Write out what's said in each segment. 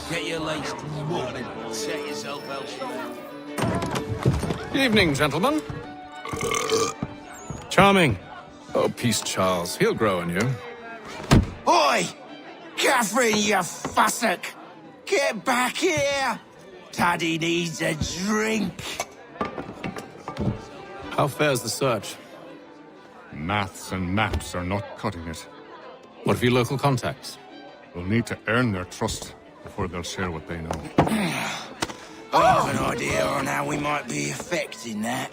Get your legs moving. Set yourself elsewhere. Evening, gentlemen. Charming. Oh, peace, Charles. He'll grow on you. Oi! Catherine, you fussock! Get back here! Taddy needs a drink. How fares the search? Maths and maps are not cutting it. What of your local contacts? We'll need to earn their trust before they'll share what they know. I have an idea on how we might be affecting that.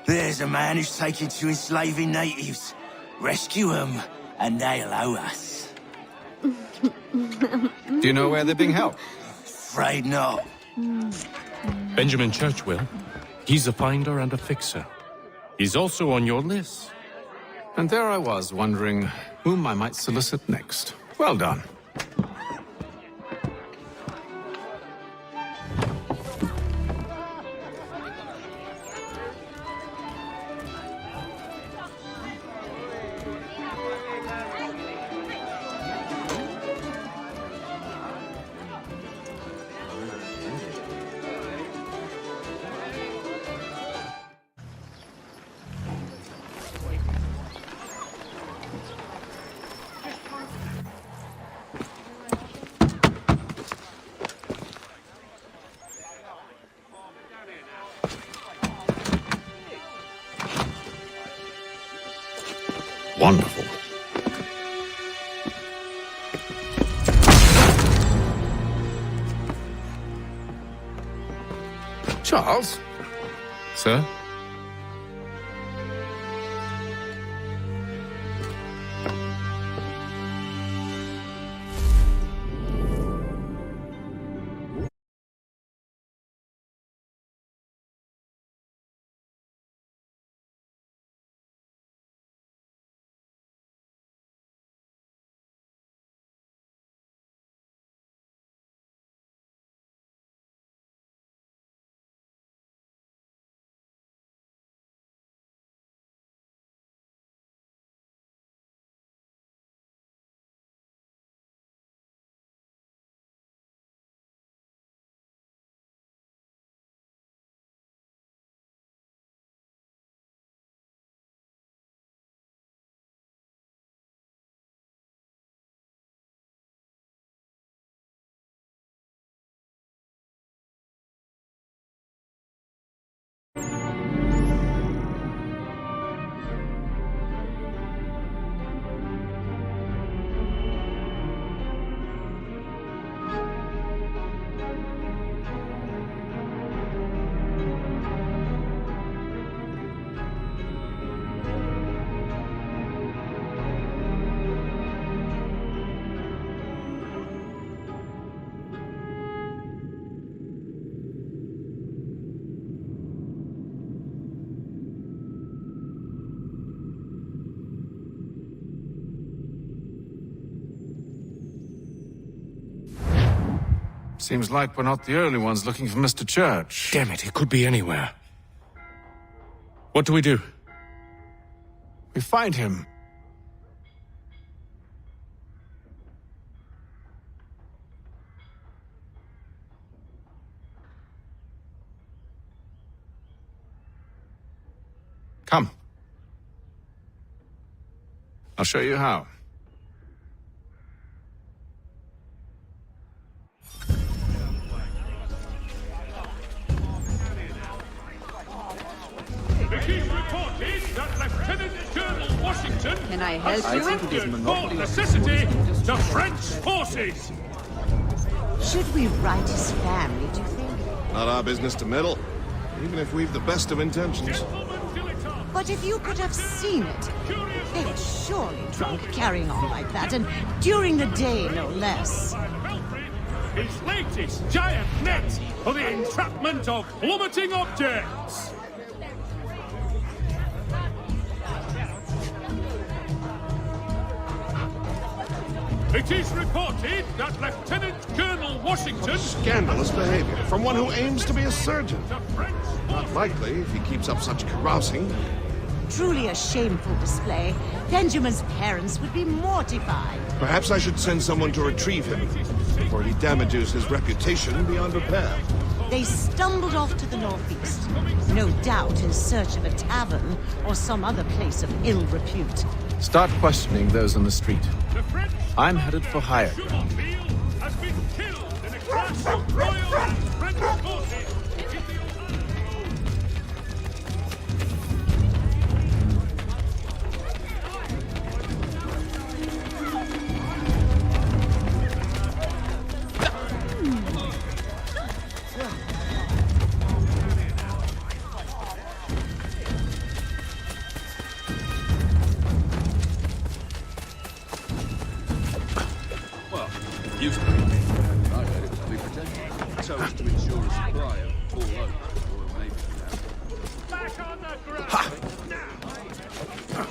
There's a man who's taken to enslaving natives. Rescue them, and they'll owe us. Do you know where they're being held? Afraid not. Benjamin Church will. He's a finder and a fixer. He's also on your list. And there I was, wondering whom I might solicit next. Well done. Wonderful. Charles? Sir? Seems like we're not the only ones looking for Mr. Church. Damn it, he could be anywhere. What do we do? We find him. Come. I'll show you how. Can I help you? For necessity, the French forces! Should we write his family, do you think? Not our business to meddle. even if we've the best of intentions. But if you could have seen it, they were surely drunk carrying on like that, and during the day, no less. His latest giant net for the entrapment of plummeting objects. It is reported that Lieutenant Colonel Washington... Scandalous behavior from one who aims to be a surgeon. Not likely if he keeps up such carousing. Truly a shameful display. Benjamin's parents would be mortified. Perhaps I should send someone to retrieve him, before he damages his reputation beyond repair. They stumbled off to the northeast, no doubt in search of a tavern or some other place of ill repute. Start questioning those on the street. I'm headed for higher ground. ...has been killed in a clash of Royal and French forces. Used to be. I heard it was to be protected. So as to ensure a supply of tall oaks or maybe Back on the ground! Now!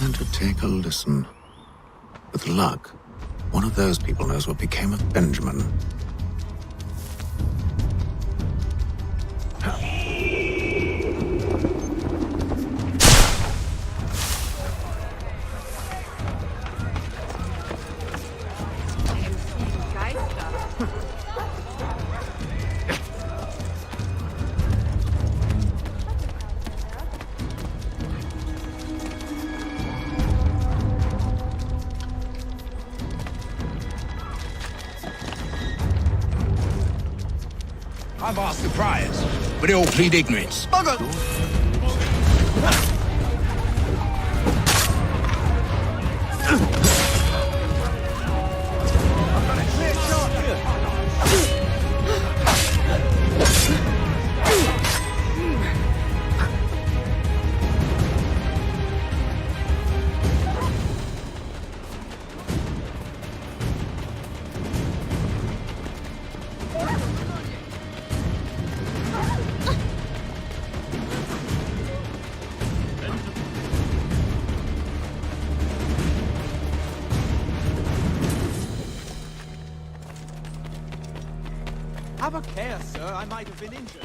And to take a listen. With luck, one of those people knows what became of Benjamin. I've asked the priors, but they all plead ignorance. Have a care, sir. I might have been injured.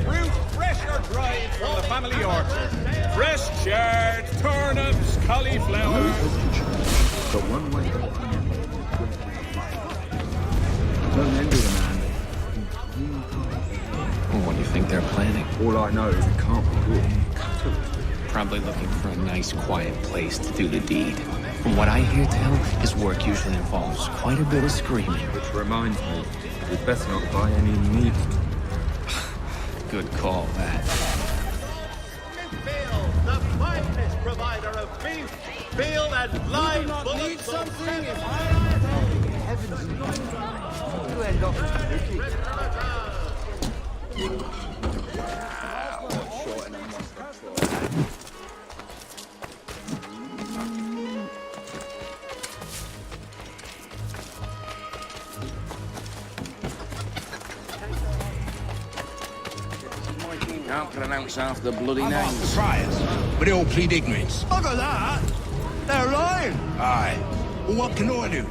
Fruit fresh or dried from the family orchard. Fresh chard, turnips, cauliflower. But one way don't envy the man. What do you think they're planning? All I know is it can't be good. Probably looking for a nice, quiet place to do the deed. From what I hear tell, his work usually involves quite a bit of screaming. Which reminds me, we'd best not buy any meat. Good call, that. The finest provider of beef, veal, and live bullets. Something if heavens you end up Can't pronounce half the bloody names. I've asked the friars, but they all plead ignorance. Bugger that! They're lying! Aye. Well, what can I do?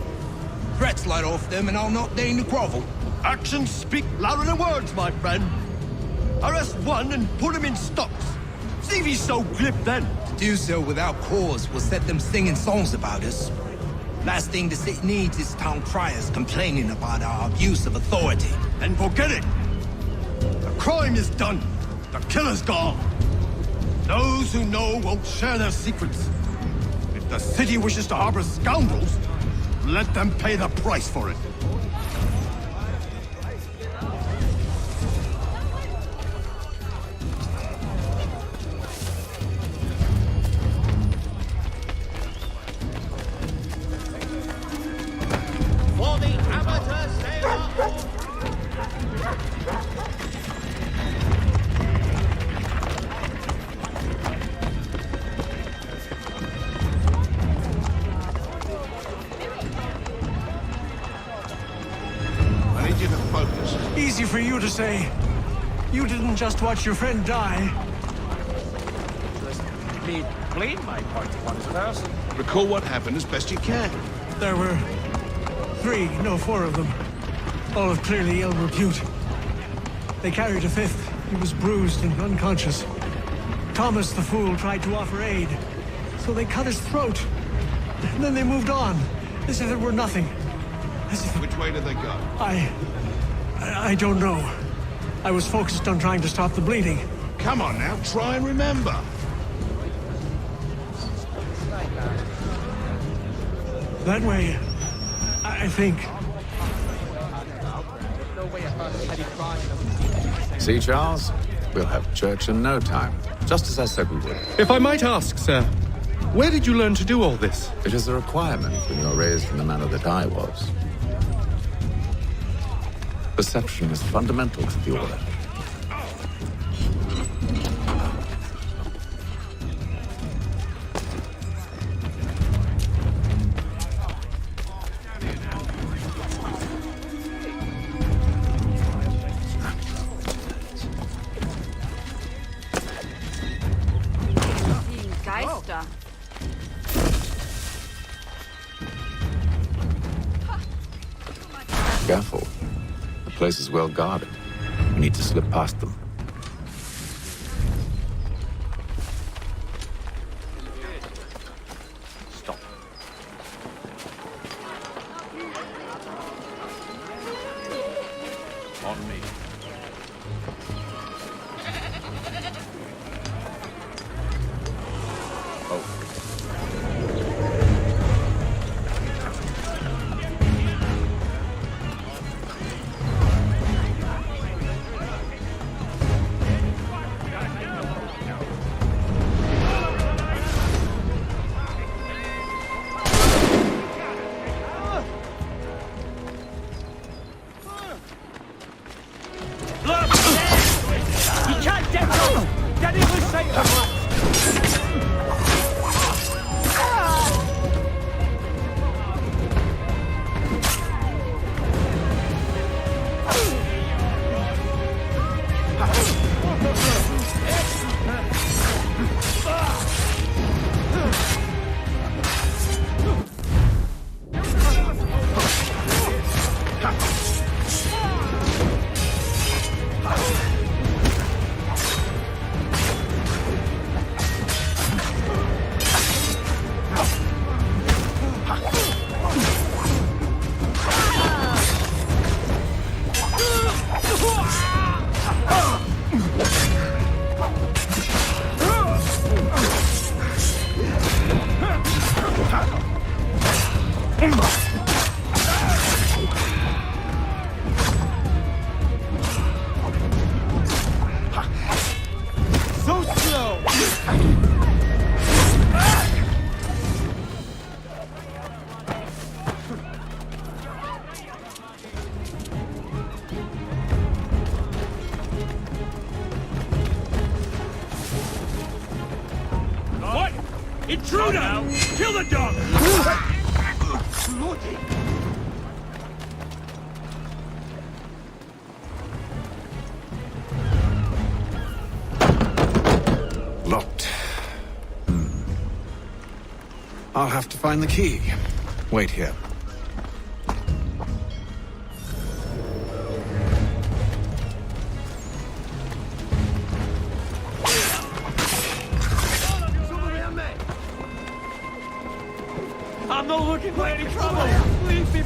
threats light off them and I'll not deign to grovel. Actions speak louder than words, my friend. Arrest one and put him in stocks. See if he's so glib then. To do so without cause will set them singing songs about us. Last thing the city needs is town criers complaining about our abuse of authority. Then forget it. The crime is done. The killer's gone. Those who know won't share their secrets. If the city wishes to harbor scoundrels, let them pay the price for it. For the amateur sailor. I need you to focus. Easy for you to say. You didn't just watch your friend die. Me playing my part upon his person. Recall what happened as best you can. There were four of them. All of clearly ill repute. They carried a fifth. He was bruised and unconscious. Thomas the fool tried to offer aid, so they cut his throat. And then they moved on, as if it were nothing. Which way did they go? I don't know. I was focused on trying to stop the bleeding. Come on now, try and remember. That way, I think. See, Charles? We'll have church in no time, just as I said we would. If I might ask, sir, where did you learn to do all this? It is a requirement when you're raised in the manner that I was. Perception is fundamental to the order. Geister. Careful. The place is well guarded. We need to slip past them. Stop. On me. Intruder! Kill the dog! Locked. I'll have to find the key. Wait here. I'm not looking for any trouble. Leave me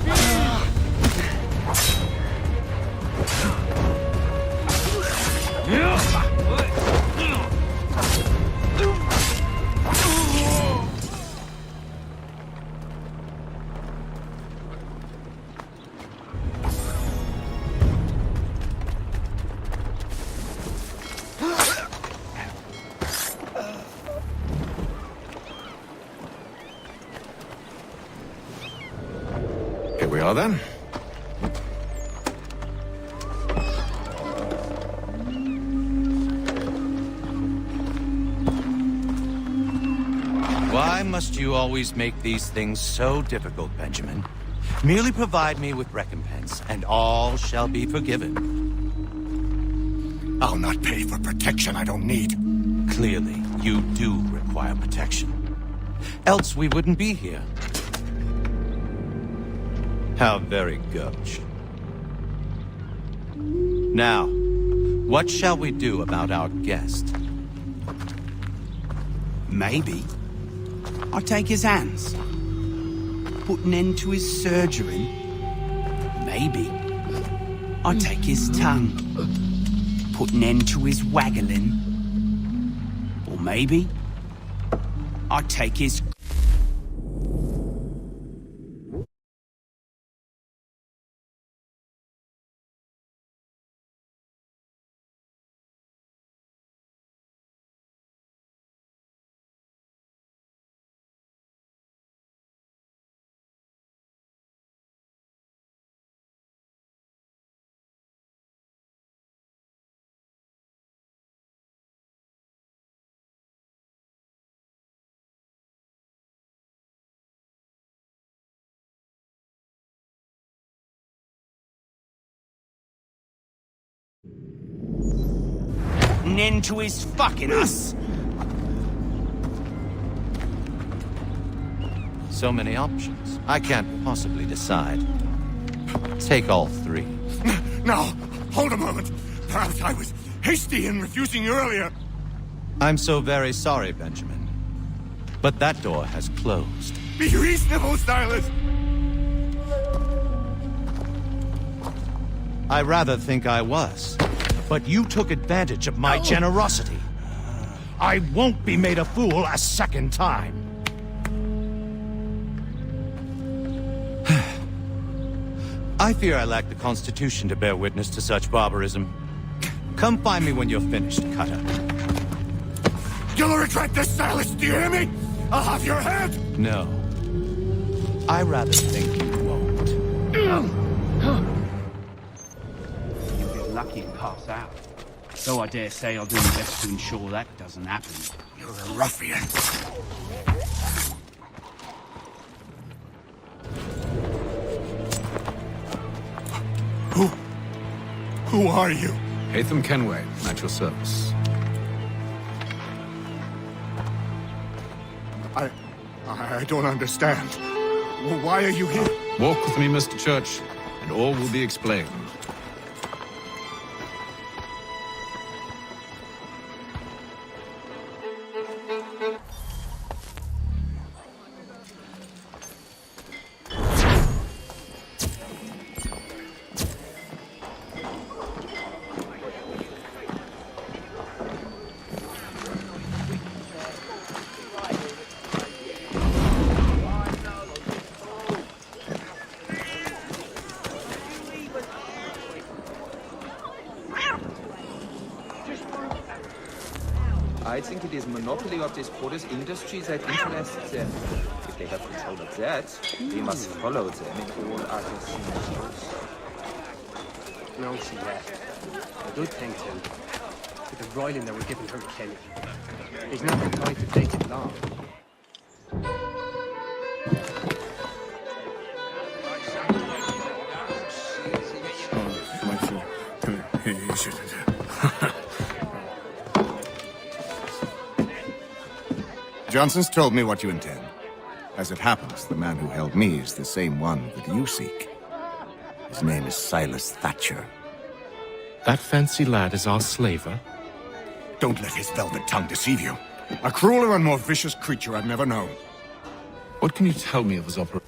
Here we are then. Why must you always make these things so difficult, Benjamin? Merely provide me with recompense, and all shall be forgiven. I'll not pay for protection I don't need. Clearly, you do require protection. Else we wouldn't be here. How very gauche. Now, what shall we do about our guest? Maybe I'll take his hands. Put an end to his surgery. Maybe I'll take his tongue. Put an end to his waggling. Or maybe I'll take his... An end to his fucking us. So many options. I can't possibly decide. Take all three. Now, hold a moment. Perhaps I was hasty in refusing you earlier. I'm so very sorry, Benjamin. But that door has closed. Be reasonable, Silas. I rather think I was. But you took advantage of my generosity. I won't be made a fool a second time. I fear I lack the constitution to bear witness to such barbarism. Come find me when you're finished, Cutter. You'll regret this, Silas, do you hear me? I'll have your head! No. I rather think you won't. You'll get lucky and pass out. Though I dare say I'll do my best to ensure that doesn't happen. You're a ruffian. Who are you? Hatham Kenway, at your service. I don't understand. Why are you here? Walk with me, Mr. Church, and all will be explained. I think it is monopoly of this Polish industry that interests them. If they have control of that, we must follow them in all other scenarios. No, see that. A good thing, Tim. With the roiling that we're giving her Kenny. He's not the type to take it long. Johnson's told me what you intend. As it happens, the man who held me is the same one that you seek. His name is Silas Thatcher. That fancy lad is our slaver? Don't let his velvet tongue deceive you. A crueler and more vicious creature I've never known. What can you tell me of his operation?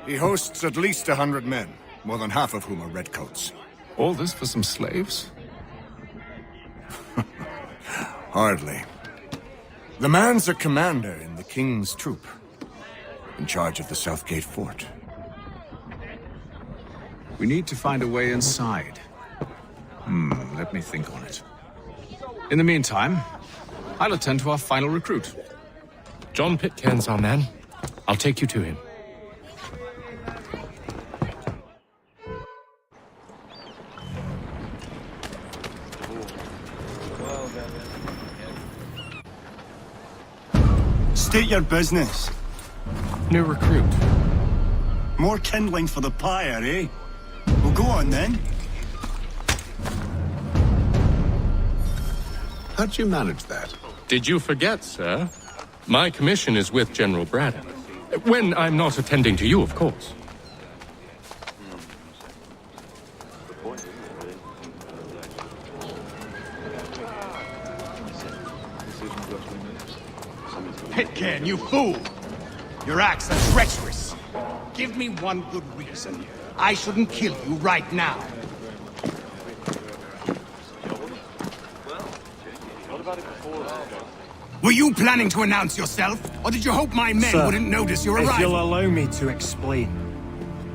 He hosts at least 100 men, more than half of whom are redcoats. All this for some slaves? Hardly. The man's a commander in the king's troop, in charge of the Southgate fort. We need to find a way inside. Let me think on it. In the meantime, I'll attend to our final recruit. John Pitcairn's our man. I'll take you to him. State your business. New recruit. More kindling for the pyre, eh? Well, go on then. How'd you manage that? Did you forget, sir? My commission is with General Braddock. When I'm not attending to you, of course. Pitcairn, you fool! Your acts are treacherous. Give me one good reason I shouldn't kill you right now. Were you planning to announce yourself, or did you hope my men wouldn't notice your arrival? If you'll allow me to explain.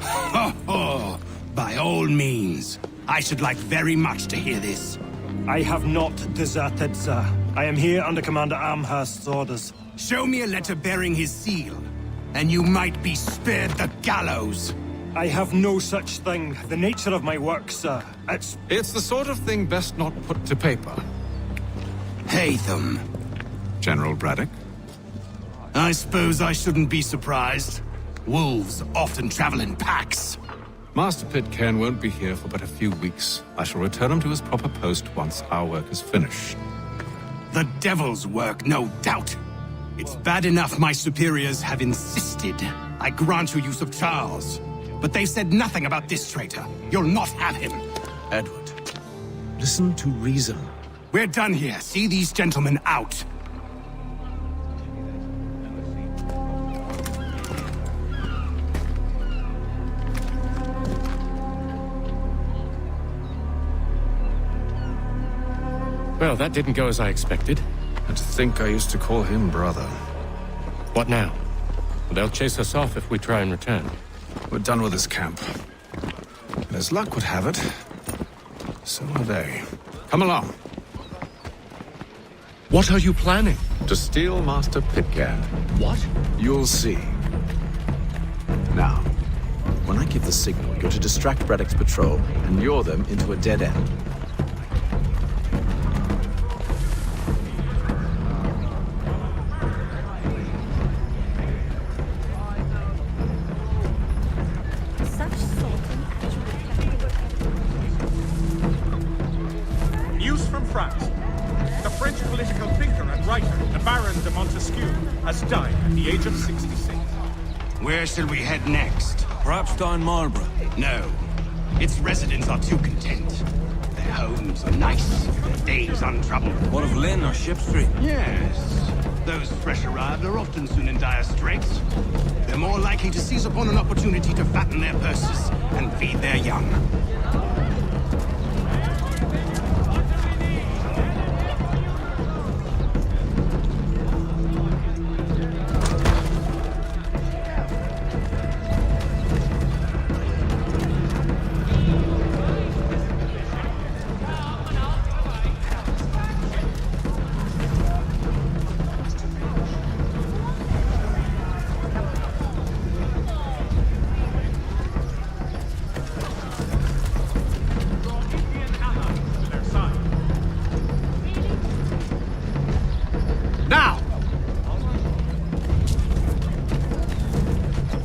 Oh, by all means. I should like very much to hear this. I have not deserted, sir. I am here under Commander Amherst's orders. Show me a letter bearing his seal, and you might be spared the gallows. I have no such thing. The nature of my work, sir, It's the sort of thing best not put to paper. Haytham. General Braddock? I suppose I shouldn't be surprised. Wolves often travel in packs. Master Pitcairn won't be here for but a few weeks. I shall return him to his proper post once our work is finished. The devil's work, no doubt. It's bad enough my superiors have insisted I grant you use of Charles. But they said nothing about this traitor. You'll not have him. Edward, listen to reason. We're done here. See these gentlemen out. Well, that didn't go as I expected. And to think I used to call him brother. What now? They'll chase us off if we try and return. We're done with this camp. And as luck would have it, so are they. Come along. What are you planning? To steal Master Pitcairn. What? You'll see. Now, when I give the signal, you're to distract Braddock's patrol and lure them into a dead end. News from France. The French political thinker and writer, the Baron de Montesquieu, has died at the age of 66. Where shall we head next? Perhaps down Marlborough. No. Its residents are too content. Their homes are nice, their days untroubled. What of Lynn or Ship Street? Yes. Those fresh arrived are often soon in dire straits. They're more likely to seize upon an opportunity to fatten their purses and feed their young.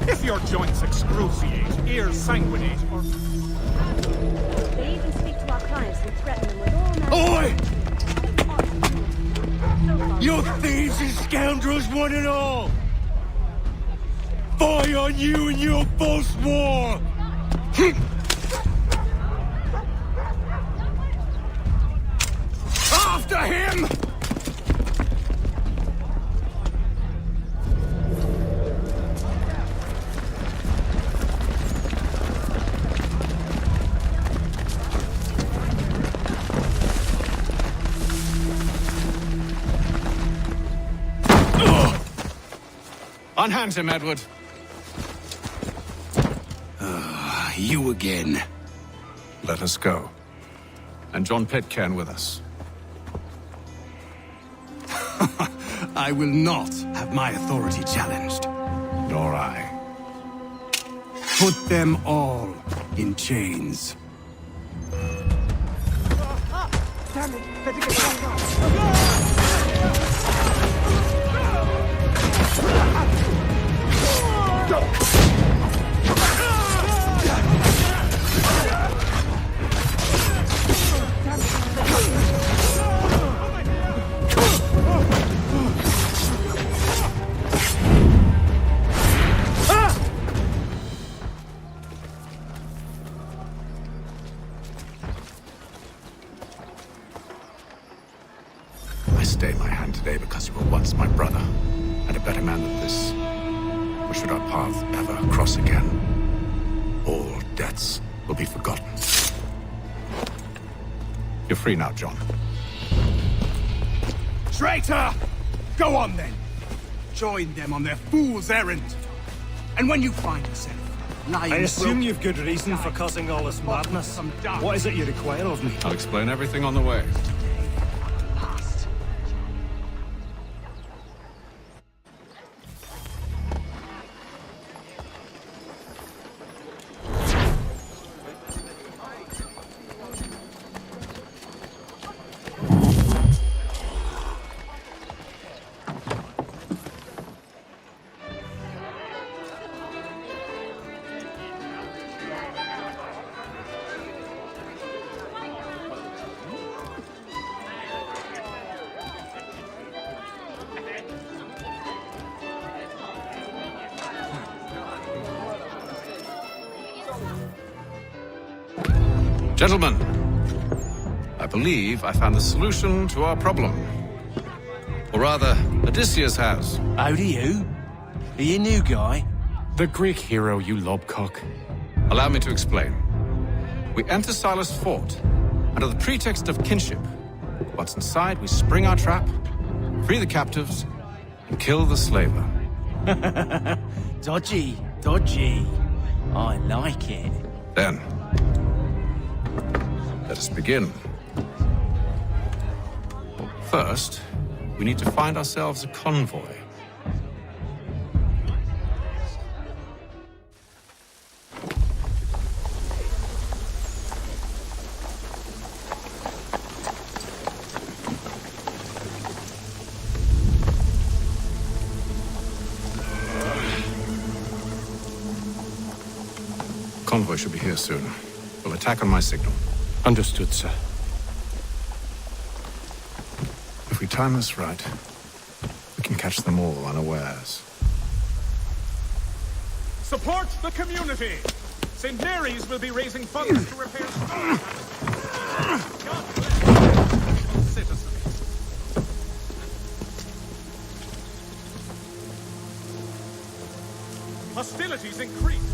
If your joints excruciate, ears sanguinate, or... They even speak to our clients and threaten them with all manner... Oi! You thieves and scoundrels, one and all! Fie on you and your false war! After him! Unhand him, Edward. You again. Let us go. And John Pitcairn with us. I will not have my authority challenged. Nor I. Put them all in chains. Damn it! Better get back up. I stay my hand today because you were once my brother, and a better man than this. Or should our paths ever cross again, all debts will be forgotten. You're free now, John. Traitor! Go on then. Join them on their fool's errand. And when you find yourself lying... I assume you've good reason for causing all this madness. What is it you require of me? I'll explain everything on the way. Gentlemen, I believe I found the solution to our problem. Or rather, Odysseus has. How do you? Are you a new guy? The Greek hero, you lobcock. Allow me to explain. We enter Silas' fort, under the pretext of kinship. Once inside, we spring our trap, free the captives, and kill the slaver. Dodgy, dodgy. I like it. Then, let us begin. First, we need to find ourselves a convoy. Convoy should be here soon. We'll attack on my signal. Understood, sir. If we time this right, we can catch them all unawares. Support the community! St. Mary's will be raising funds to repair stores. God bless citizens. Hostilities increase.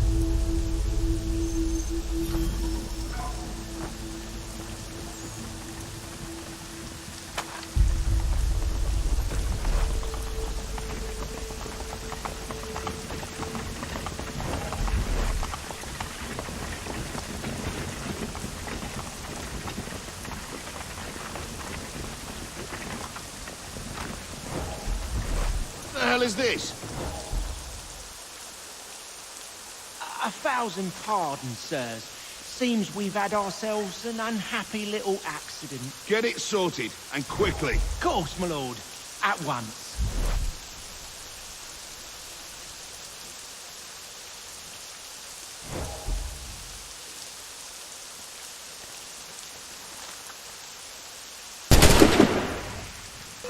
What the hell is this? 1,000 pardons, sirs. Seems we've had ourselves an unhappy little accident. Get it sorted, and quickly. Of course, my lord. At once.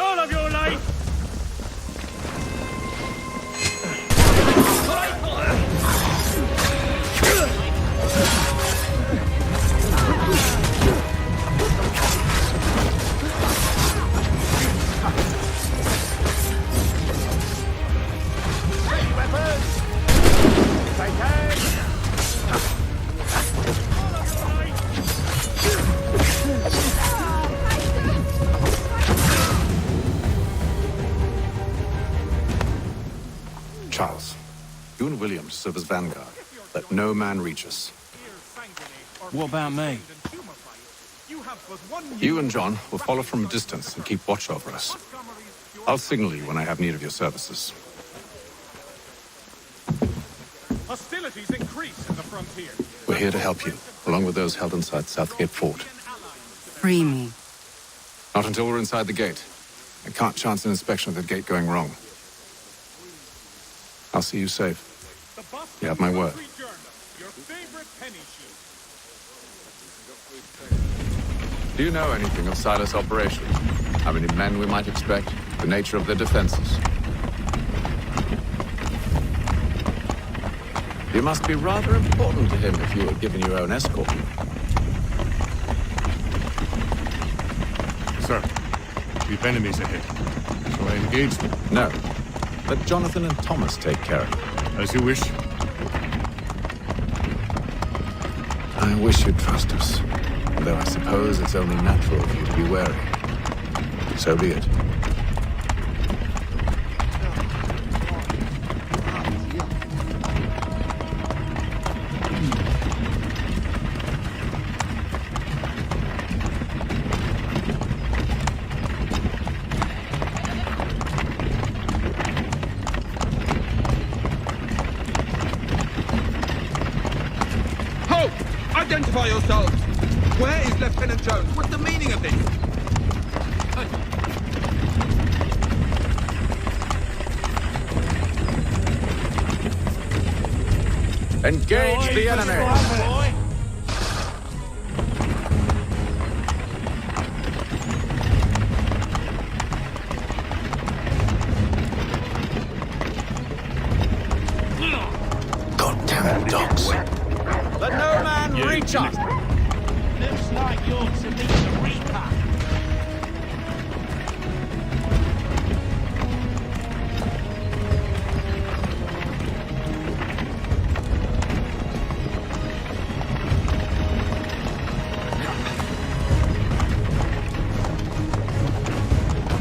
All of your life! Charles, you and William serve as vanguard. Let no man reach us. What about me? You and John will follow from a distance and keep watch over us. I'll signal you when I have need of your services. Hostilities increase in the frontier. We're here to help you, along with those held inside Southgate Fort. Free me. Not until we're inside the gate. I can't chance an inspection of the gate going wrong. I'll see you safe. You have my word. Do you know anything of Silas' operation? How many men we might expect? The nature of their defenses? You must be rather important to him if you were given your own escort. Sir, we've enemies ahead. Shall I engage them? No. Let Jonathan and Thomas take care of it. As you wish. I wish you'd trust us. Though I suppose it's only natural for you to be wary. So be it. Halt! Identify yourselves! Where is Lieutenant Jones? What's the meaning of this? Engage the enemy! Goddamn dogs. Let no man reach us! Looks like you're to meet the Reaper.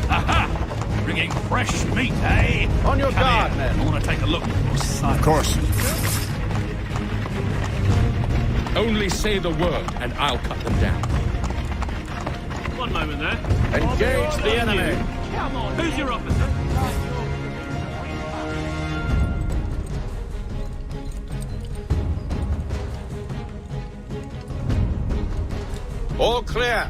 Aha! Bringing fresh meat, eh? On your guard, men. I want to take a look. Of course. Only say the word, and I'll cut them down. One moment there. Engage the enemy! Come on, who's your officer? All clear.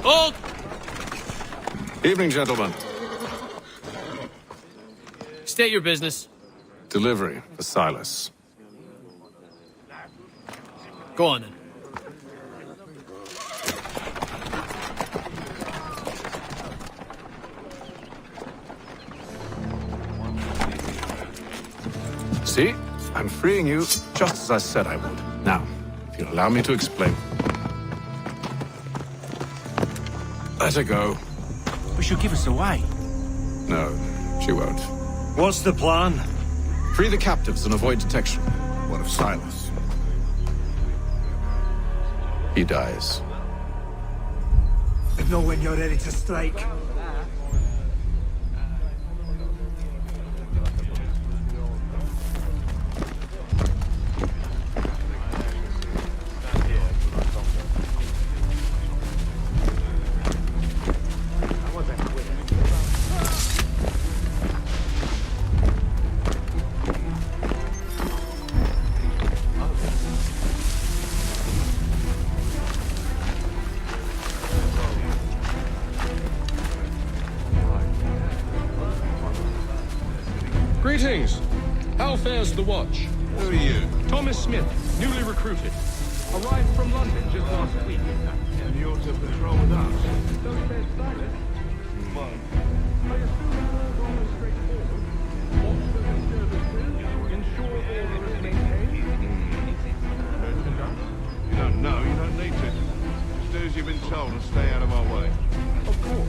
Hold! Evening, gentlemen. State your business. Delivery for Silas. Go on then. See? I'm freeing you just as I said I would. Now, if you'll allow me to explain. Let her go. But she'll give us away. No, she won't. What's the plan? Free the captives and avoid detection. What of Silas? He dies. Know when you're ready to strike. Greetings. How fares the watch? Who are you? Thomas Smith, newly recruited. Arrived from London just last week. And you're to patrol with us? been told to stay out of our way. Of course.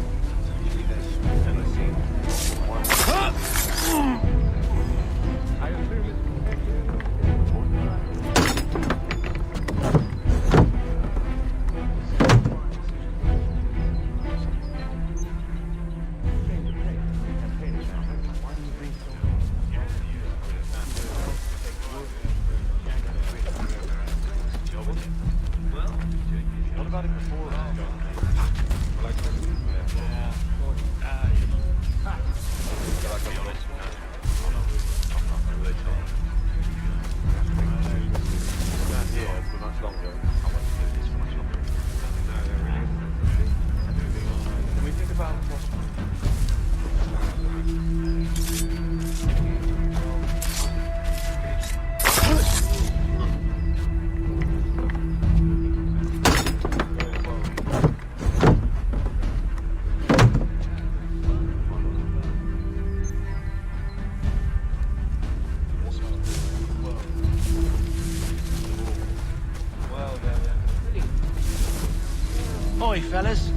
Oi, fellas.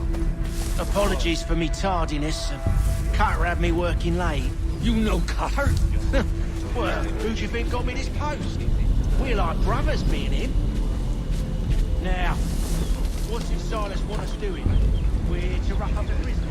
Apologies for me tardiness. Carter had me working late. You know Carter? Well, who do you think got me this post? We're like brothers, me and him. Now, what did Silas want us doing? We're to wrap up the business.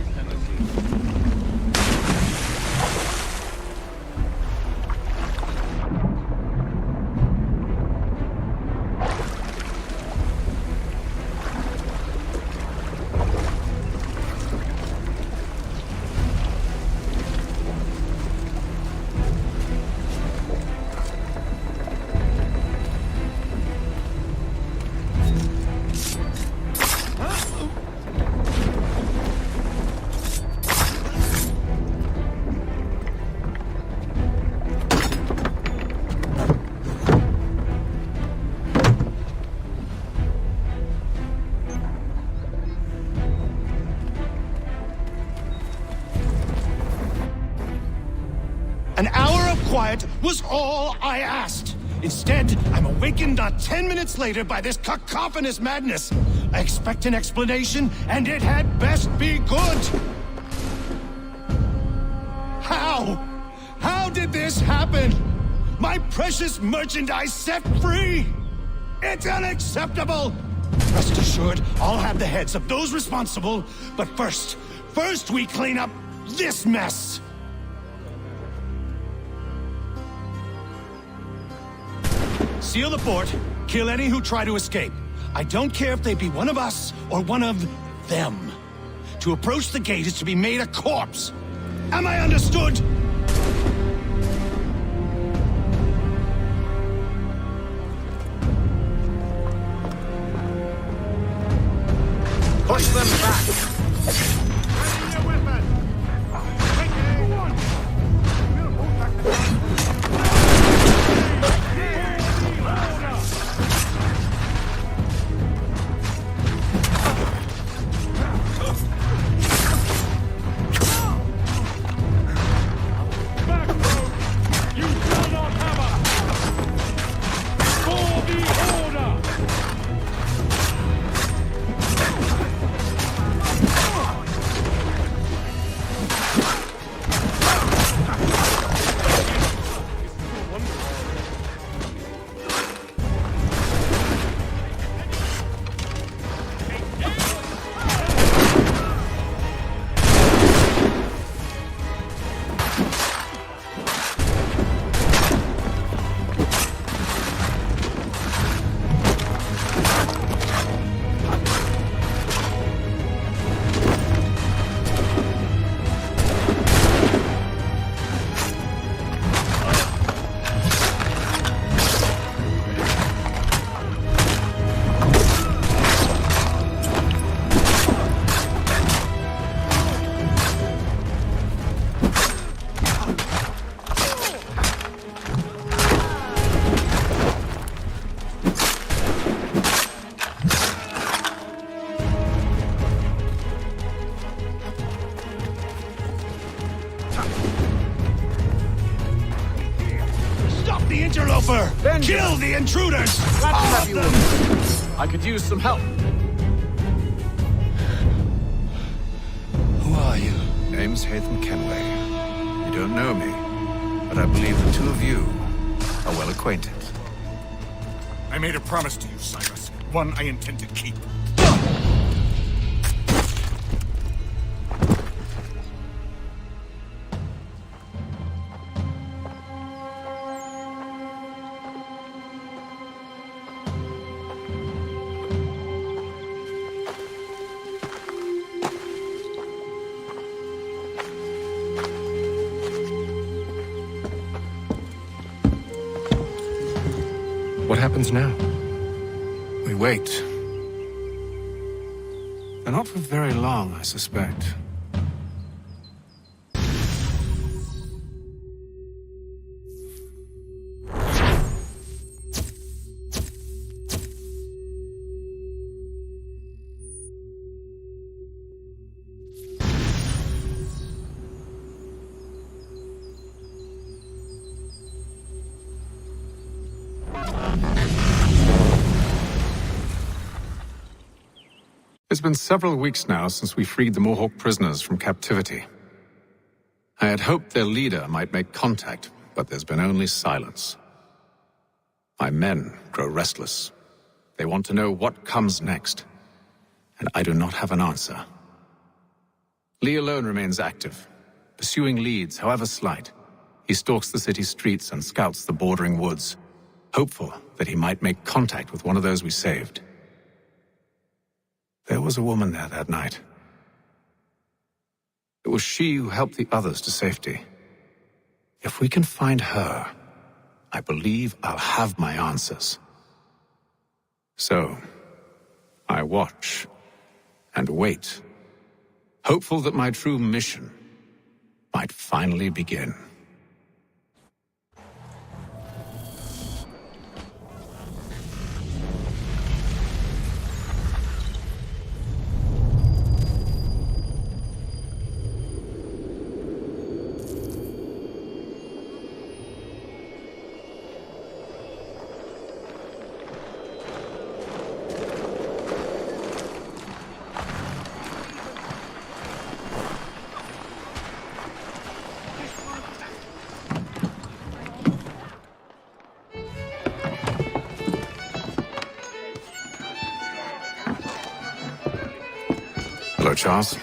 An hour of quiet was all I asked. Instead, I'm awakened not 10 minutes later by this cacophonous madness. I expect an explanation, and it had best be good. How? How did this happen? My precious merchandise set free? It's unacceptable! Rest assured, I'll have the heads of those responsible, but first we clean up this mess! Seal the fort, kill any who try to escape. I don't care if they be one of us or one of them. To approach the gate is to be made a corpse. Am I understood? Push them back! The interloper! Kill the intruders! Glad to have you with. I could use some help. Who are you? Name's Hatham Kenway. You don't know me, but I believe the two of you are well acquainted. I made a promise to you, Cyrus. One I intend to keep. What happens now? We wait. But not for very long, I suspect. It's been several weeks now since we freed the Mohawk prisoners from captivity. I had hoped their leader might make contact, but there's been only silence. My men grow restless. They want to know what comes next, and I do not have an answer. Lee alone remains active, pursuing leads, however slight. He stalks the city streets and scouts the bordering woods, hopeful that he might make contact with one of those we saved. There was a woman there that night. It was she who helped the others to safety. If we can find her, I believe I'll have my answers. So, I watch and wait, hopeful that my true mission might finally begin. Hello, Charles.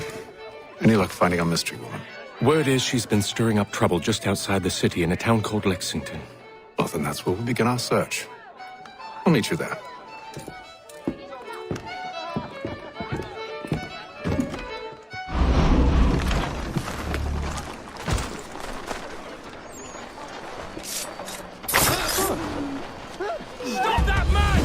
Any luck finding our mystery woman? Word is she's been stirring up trouble just outside the city in a town called Lexington. Well, then that's where we'll begin our search. We'll meet you there. Stop that man!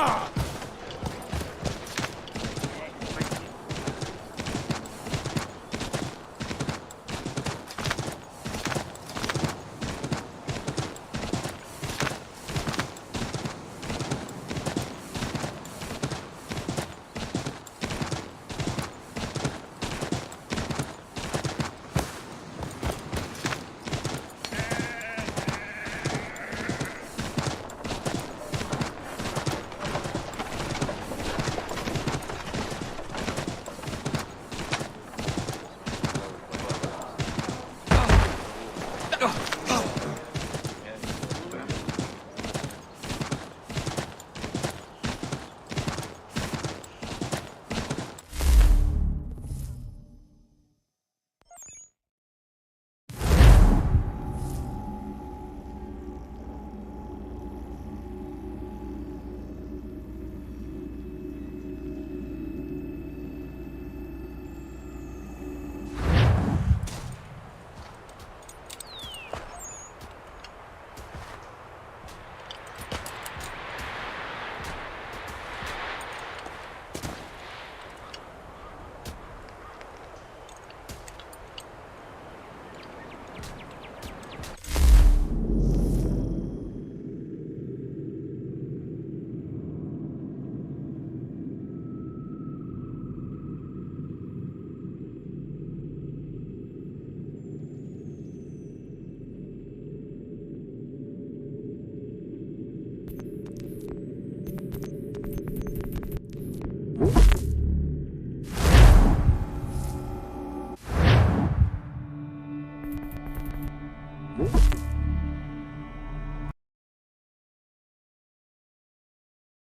Ah!